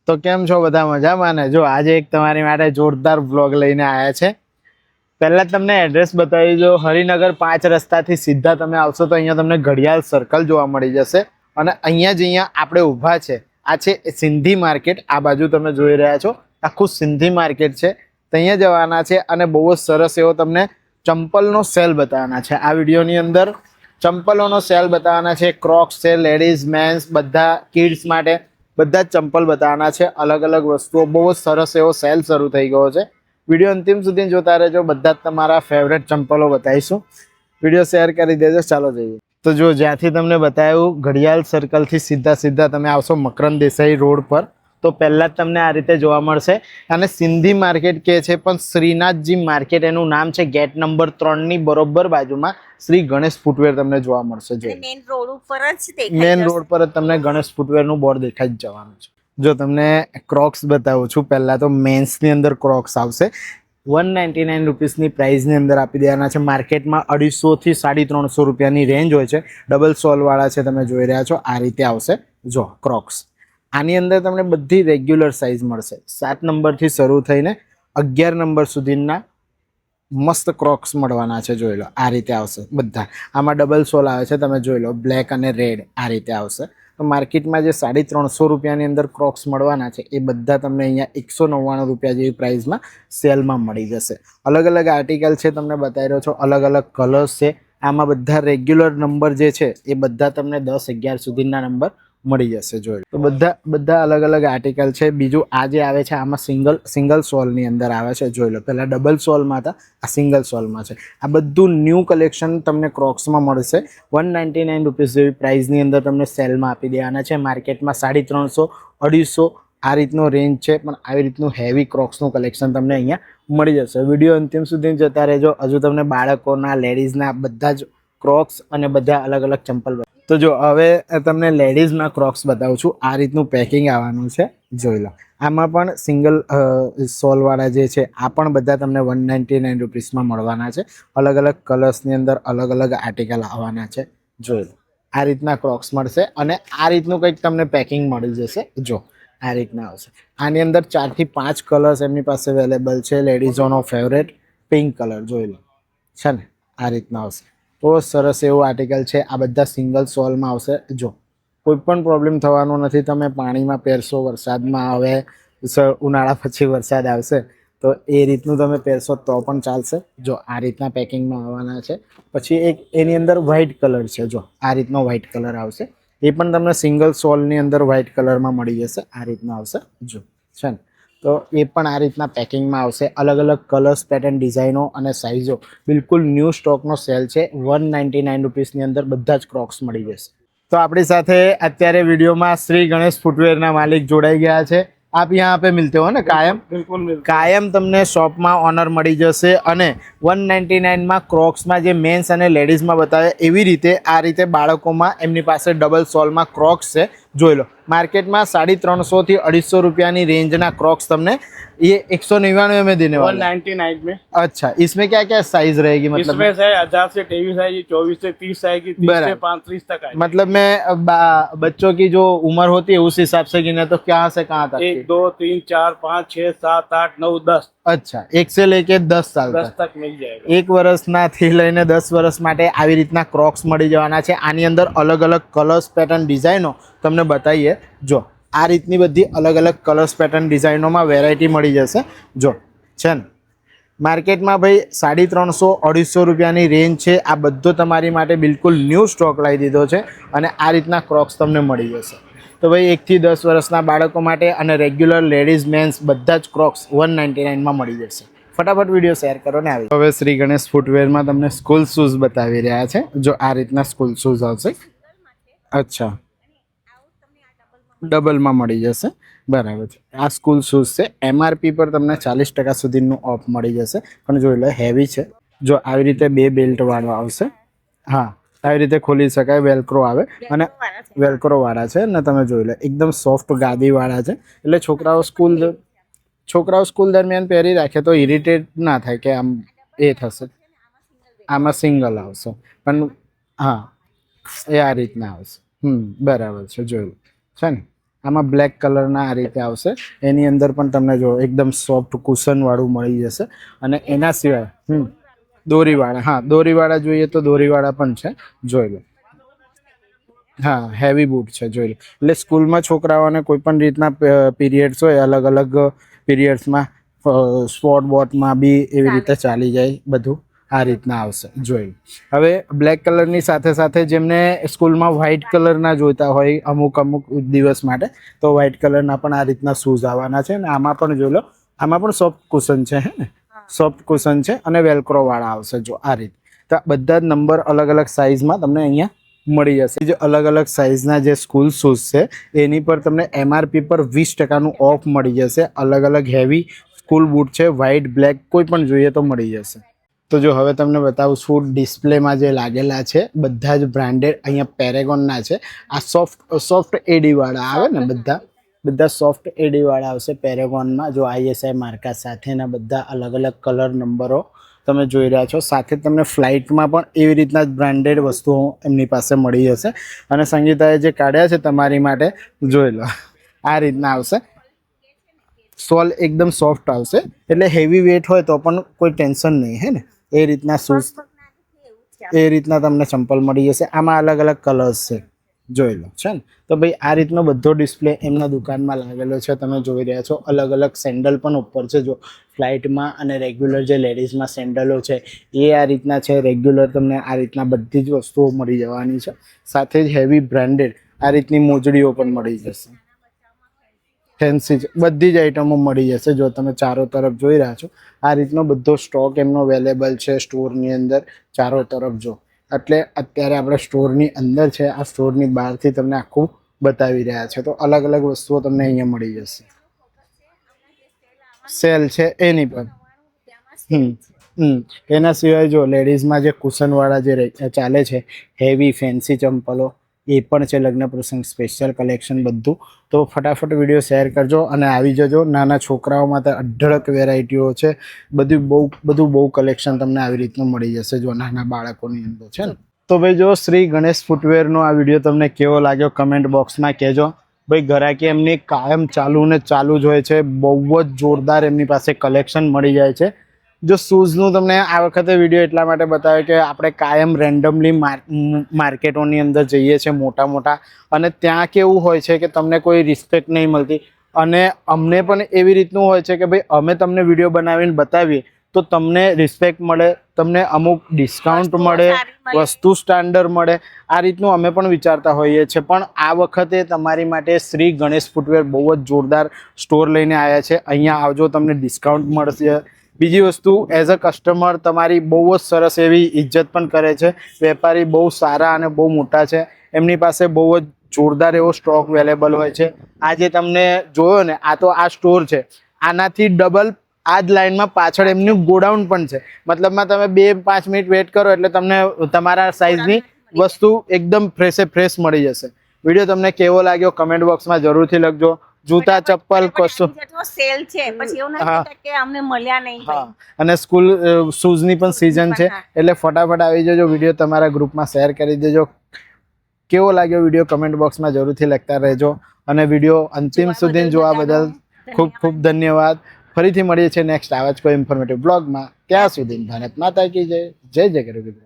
તો કેમ છો બધા મજામાં ને? જો આજે એક તમારી માટે જોરદાર વ્લોગ લઈને આવ્યા છે. પહેલા તમને એડ્રેસ બતાવી દો. હરિનગર 5 રસ્તાથી સીધા તમે આવશો તો અહીંયા તમને ઘડિયાળ સર્કલ જોવા મળી જશે અને અહીંયા આપણે ઊભા છે આ છે સિંધી માર્કેટ. આ બાજુ તમે જોઈ રહ્યા છો આખું સિંધી માર્કેટ છે. તો અહીંયા જવાના છે અને બહુ જ સરસ એવો તમને ચંપલનો સેલ બતાવવાના છે. આ વિડીયોની અંદર ચંપલોનો સેલ બતાવવાના છે. ક્રોક્સ છે, લેડીઝ મેન્સ બધા કિડ્સ માટે બધા જ ચંપલ બતાવવાના છે. અલગ અલગ વસ્તુઓ બહુ જ સરસ એવો સેલ શરૂ થઈ ગયો છે. વિડીયો અંતિમ સુધી જોતા રહેજો. બધા જ તમારા ફેવરેટ ચંપલો બતાવીશું. વિડીયો શેર કરી દેજો. ચાલો જઈએ. તો જો જ્યાંથી તમને બતાવ્યું ઘડિયાળ સર્કલથી સીધા તમે આવશો મકરંદ દેસાઈ રોડ પર તો પહેલાં જ તમને આ રીતે જોવા મળશે. અને સિંધી માર્કેટ કહે છે પણ શ્રીનાથજી માર્કેટ એનું નામ છે. ગેટ નંબર 3ની બરોબર બાજુમાં શ્રી ગણેશ ફૂટવેર તમને જોવા મળશે. જો મેન રોડ ઉપર જ મેન રોડ પર જ તમને ગણેશ ફૂટવેરનું બોર્ડ દેખાઈ જ જવાનું છે. જો તમને ક્રોક્સ બતાવું છું. પહેલાં તો મેન્સની અંદર ક્રોક્સ આવશે 199 રૂપીસની પ્રાઇઝની અંદર આપી દેવાના છે. માર્કેટમાં 250 થી 350 રૂપિયાની રેન્જ હોય છે. ડબલ સોલવાળા છે, તમે જોઈ રહ્યા છો આ રીતે આવશે. જો ક્રોક્સ આની અંદર તમને બધી રેગ્યુલર સાઇઝ મળશે. 7 નંબરથી શરૂ થઈને 11 નંબર સુધીના મસ્ત ક્રોક્સ મળવાના છે. જોઈ લો આ રીતે આવશે બધા. આમાં ડબલ સોલ આવે છે, તમે જોઈ લો બ્લેક અને રેડ આ રીતે આવશે. તો માર્કેટમાં જે 350 રૂપિયાની અંદર ક્રોક્સ મળવાના છે એ બધા તમને અહીંયા 199 રૂપિયા જેવી પ્રાઇસમાં સેલમાં મળી જશે. અલગ અલગ આર્ટિકલ છે, તમને બતાવી રહ્યો છો. અલગ અલગ કલર્સ છે. આમાં બધા રેગ્યુલર નંબર જે છે એ બધા તમને 10 11 સુધીના નંબર મળી જશે. જોઈ તો બધા અલગ અલગ આર્ટિકલ છે. બીજું આ જે આવે છે આમાં સિંગલ સોલની અંદર આવે છે. જોઈ લો પહેલાં ડબલ સોલમાં હતા, આ સિંગલ સોલમાં છે. આ બધું ન્યૂ કલેક્શન તમને ક્રોક્સમાં મળશે. 199 રૂપીસ જેવી પ્રાઇઝની અંદર તમને સેલમાં આપી દેવાના છે. માર્કેટમાં 350 250 આ રીતનો રેન્જ છે. પણ આવી રીતનું હેવી ક્રોક્સનું કલેક્શન તમને અહીંયા મળી જશે. વિડીયો અંતિમ સુધી જતા રહેજો. હજુ તમને બાળકોના લેડીઝના બધા જ ક્રોક્સ અને બધા અલગ અલગ ચંપલ. તો જો હવે તમને લેડીઝના ક્રોક્સ બતાવું છું. આ રીતનું પેકિંગ આવવાનું છે. જોઈ લો આમાં પણ સિંગલ સોલવાળા જે છે આ પણ બધા તમને 199 રૂપીસમાં મળવાના છે. અલગ અલગ કલર્સની અંદર અલગ અલગ આર્ટિકલ આવવાના છે. જોઈ લો આ રીતના ક્રોક્સ મળશે અને આ રીતનું કંઈક તમને પેકિંગ મળી જશે. જો આ રીતના આવશે. આની અંદર 4 થી 5 કલર્સ એમની પાસે અવેલેબલ છે. લેડીઝોનો ફેવરેટ પિંક કલર જોઈ લો છે ને આ રીતના આવશે. બહુ સરસ એવું આર્ટિકલ છે. આ બધા સિંગલ સોલમાં આવશે. જો કોઈ પણ પ્રોબ્લેમ થવાનો નથી. તમે પાણીમાં પહેરશો, વરસાદમાં આવે, ઉનાળા પછી વરસાદ આવશે તો એ રીતનું તમે પહેરશો તો પણ ચાલશે. જો આ રીતના પેકિંગમાં આવવાના છે. પછી એક એની અંદર વ્હાઇટ કલર છે. જો આ રીતનો વ્હાઇટ કલર આવશે. એ પણ તમને સિંગલ સોલની અંદર વ્હાઇટ કલરમાં મળી જશે. આ રીતના આવશે. જો છે ને તો એ પણ આ રીતના પેકિંગમાં આવશે. અલગ અલગ કલર્સ, પેટર્ન, ડિઝાઇનો અને સાઇઝો બિલકુલ ન્યૂ સ્ટોકનો સેલ છે. 199 રૂપીસની અંદર બધા જ ક્રોક્સ મળી જશે. તો આપણી સાથે અત્યારે વિડીયોમાં શ્રી ગણેશ ફૂટવેરના માલિક જોડાઈ ગયા છે. આપ यहाँ पे मिलते हो ना कायम? बिल्कुल કાયમ તમને શોપમાં ઓનર મળી જશે. અને 199માં ક્રોક્સમાં જે મેન્સ અને લેડીઝમાં બતાવે એવી રીતે આ રીતે બાળકોમાં એમની પાસે ડબલ સોલમાં ક્રોક્સ છે. જોઈ લો માર્કેટમાં 350 થી 250 रुपया रेंजना क्रोक्स तमने ये 199 में देने वाला है। 199 में। अच्छा, इसमें क्या क्या साइज रहेगी? मतलब इसमें से 1000 से 23 आएगी, 24 से 30 आएगी, 30 से 35 तक आएगी। मतलब मैं बच्चों की जो उम्र होती है उस हिसाब से गिने तो कहाँ से कहाँ तक? 1 2 3 4 5 6 7 8 9 10। अच्छा, 1 से लेके 10 साल 10 तक मिल जाएगा। 1 વર્ષથી લઈને 10 વર્ષ માટે આવી રીતના ક્રોક્સ મળી જવાના છે. આની અંદર અલગ અલગ કલર્સ, પેટર્ન, ડિઝાઇનો તમને બતાવીએ. જો આ રીતની બધી અલગ અલગ કલર્સ, પેટર્ન, ડિઝાઇનોમાં વેરાયટી મળી જશે. જો છે ને માર્કેટમાં ભાઈ 350 250 રૂપિયાની રેન્જ છે. આ બધો તમારી માટે બિલકુલ ન્યૂ સ્ટોક લાવી દીધો છે અને આ રીતના ક્રોક્સ તમને મળી જશે. તો ભાઈ 1 થી 10 વર્ષના બાળકો માટે અને રેગ્યુલર લેડીઝ મેન્સ બધા જ ક્રોક્સ 199માં મળી જશે. ફટાફટ વિડીયો શેર કરો ને આવી. હવે શ્રી ગણેશ ફૂટવેરમાં તમને સ્કૂલ શૂઝ બતાવી રહ્યા છે. જો આ રીતના સ્કૂલ શૂઝ આવશે. અચ્છા, ડબલમાં મળી જશે. બરાબર છે. આ સ્કૂલ શૂઝ છે. MRP પર તમને 40% સુધીનું ઓફ મળી જશે. પણ જોઈ લો હેવી છે. જો આવી રીતે 2 બેલ્ટ વાળો આવશે. હા, આવી રીતે ખોલી શકાય. વેલ્ક્રો આવે અને વેલ્ક્રો વાળા છે ને તમે જોઈ લો એકદમ સોફ્ટ ગાદી વાળા છે. એટલે છોકરાઓ સ્કૂલ દરમિયાન પહેરી રાખે તો ઇરિટેટ ના થાય કે આમ એ થશે. આમાં સિંગલ આવશે પણ હા એ આ રીતના આવશે. બરાબર છે. જોયું છે ને આમાં બ્લેક કલરના આ રીતે આવશે. એની અંદર પણ તમને જો એકદમ સોફ્ટ કુશન વાળું મળી જશે. અને એના સિવાય દોરીવાળા, હા દોરીવાળા જોઈએ તો દોરીવાળા પણ છે, જોઈ લો. હા હેવી બૂટ છે, જોઈ લો. એટલે સ્કૂલમાં છોકરાઓને કોઈ પણ રીતના પીરિયડ્સ હોય, અલગ અલગ પીરિયડ્સમાં સ્પોર્ટ બોટમાં બી એવી રીતે ચાલી જાય બધું. આ રીતના આવશે, જોઈ લો. હવે બ્લેક કલરની સાથે સાથે જેમને સ્કૂલમાં વ્હાઇટ કલરના જોઈતા હોય અમુક દિવસ માટે, તો વ્હાઇટ કલરના પણ આ રીતના શૂઝ આવવાના છે. અને આમાં પણ જોઈ લો, આમાં પણ સોફ્ટ કુશન છે, હે ને સોફ્ટ કુશન છે અને વેલ્ક્રો વાળા આવશે. જો આ રીતે તો બધા જ નંબર અલગ અલગ સાઇઝમાં તમને અહીંયા મળી જશે. જે અલગ અલગ સાઇઝના જે સ્કૂલ શૂઝ છે એની પર તમને MRP પર 20% ઓફ મળી જશે. અલગ અલગ હેવી સ્કૂલ બૂટ છે, વ્હાઇટ બ્લેક કોઈ પણ જોઈએ તો મળી જશે. તો જો હવે તમને બતાવું છું ડિસ્પ્લેમાં જે લાગેલા છે બધા જ બ્રાન્ડેડ અહીંયા પેરેગોનના છે. આ સોફ્ટ એડી વાળા આવે ને, બધા સોફ્ટ એડી વાળા આવશે પેરેગોનમાં. જો ISI માર્કા સાથેના બધા અલગ અલગ કલર નંબરો તમે જોઈ રહ્યા છો. સાથે તમને ફ્લાઇટમાં પણ એવી રીતના જ બ્રાન્ડેડ વસ્તુઓ એમની પાસે મળી જશે. અને સંગીતાએ જે કાઢ્યા છે તમારી માટે, જોઈ લો આ રીતના આવશે. સોલ એકદમ સોફ્ટ આવશે, એટલે હેવી વેટ હોય તો પણ કોઈ ટેન્શન નહીં, હે ને. એ રીતના શૂઝ, એ રીતના તમને ચંપલ મળી જશે. આમાં અલગ અલગ કલર્સ છે, જોઈ લો છે ને. તો ભાઈ આ રીતનો બધો ડિસ્પ્લે એમના દુકાનમાં લાગેલો છે, તમે જોઈ રહ્યા છો. અલગ અલગ સેન્ડલ પણ ઉપર છે. જો ફ્લાઇટમાં અને રેગ્યુલર જે લેડીઝમાં સેન્ડલો છે એ આ રીતના છે. રેગ્યુલર તમને આ રીતના બધી જ વસ્તુઓ મળી જવાની છે. સાથે જ હેવી બ્રાન્ડેડ આ રીતની મોજડીઓ પણ મળી જશે. ફેન્સી બધી જ આઈટમો મળી જશે. જો તમે ચારો તરફ જોઈ રહ્યા છો, આ રીતનો બધો સ્ટોક એમનો અવેલેબલ છે સ્ટોરની અંદર ચારો તરફ. જો એટલે અત્યારે આપણે સ્ટોરની અંદર છે, આ સ્ટોરની બહારથી તમને આખું બતાવી રહ્યા છે. તો અલગ અલગ વસ્તુઓ તમને અહીંયા મળી જશે. સેલ છે એની પણ એના સિવાય જો લેડીઝમાં જે કુશનવાળા જે ચાલે છે, હેવી ફેન્સી ચંપલો એ પણ છે. લગ્ન પ્રસંગ સ્પેશિયલ કલેક્શન બધું. તો ફટાફટ વિડીયો શેર કરજો અને આવી જજો. નાના છોકરાઓ માટે અઢળક વેરાયટીઓ છે. બધું બહુ કલેક્શન તમને આવી રીતનું મળી જશે. જો નાના બાળકોની અંદર છે ને. તો ભાઈ જો શ્રી ગણેશ ફૂટવેરનો આ વિડીયો તમને કેવો લાગ્યો કમેન્ટ બોક્સમાં કહેજો. ભાઈ ઘરાકી એમની કાયમ ચાલુ ને ચાલુ જ હોય છે. બહુ જ જોરદાર એમની પાસે કલેક્શન મળી જાય છે. જો શૂઝનું તમને આ વખતે વિડીયો એટલા માટે બતાવ્યો કે આપણે કાયમ રેન્ડમલી માર્કેટોની અંદર જઈએ છીએ મોટા અને ત્યાં કેવું હોય છે કે તમને કોઈ રિસ્પેક્ટ નહીં મળતી. અને અમને પણ એવી રીતનું હોય છે કે ભાઈ અમે તમને વિડીયો બનાવીને બતાવીએ તો તમને રિસ્પેક્ટ મળે, તમને અમુક ડિસ્કાઉન્ટ મળે, વસ્તુ સ્ટાન્ડર્ડ મળે. આ રીતનું અમે પણ વિચારતા હોઈએ છીએ. પણ આ વખતે તમારી માટે શ્રી ગણેશ ફૂટવેર બહુ જ જોરદાર સ્ટોર લઈને આવ્યા છે. અહીંયા આવજો, તમને ડિસ્કાઉન્ટ મળશે. બીજી વસ્તુ, એઝ અ કસ્ટમર તમારી બહુ જ સરસ એવી ઇજ્જત પણ કરે છે. વેપારી બહુ સારા અને બહુ મોટા છે. એમની પાસે બહુ જ જોરદાર એવો સ્ટોક અવેલેબલ હોય છે. આ જે તમને જોયો ને, આ તો આ સ્ટોર છે. આનાથી ડબલ આ જ લાઇનમાં પાછળ એમનું ગોડાઉન પણ છે. મતલબમાં તમે 2-5 મિનિટ વેટ કરો એટલે તમને તમારા સાઇઝની વસ્તુ એકદમ ફ્રેશ મળી જશે. વિડીયો તમને કેવો લાગ્યો કમેન્ટ બોક્સમાં જરૂરથી લખજો. જૂતા ચપ્પલ કશું સેલ છે, પછી એવું નથી કે અમને મળ્યા નહીં. હા, અને સ્કૂલ શૂઝની પણ સીઝન છે, એટલે ફટાફટ આવી જજો. વિડીયો તમારા ગ્રુપમાં શેર કરી દેજો. કેવો લાગ્યો વિડીયો કમેન્ટ બોક્સમાં જરૂરથી લખતા રહેજો. અને વિડીયો અંતિમ સુધી જોવા બદલ ખૂબ ખૂબ ધન્યવાદ. ફરીથી મળીએ છીએ નેક્સ્ટ આવા જ કોઈ ઇન્ફોર્મેટિવ બ્લોગમાં. ત્યાં સુધી ભારત માતા કી જય. જય જય ગરવી.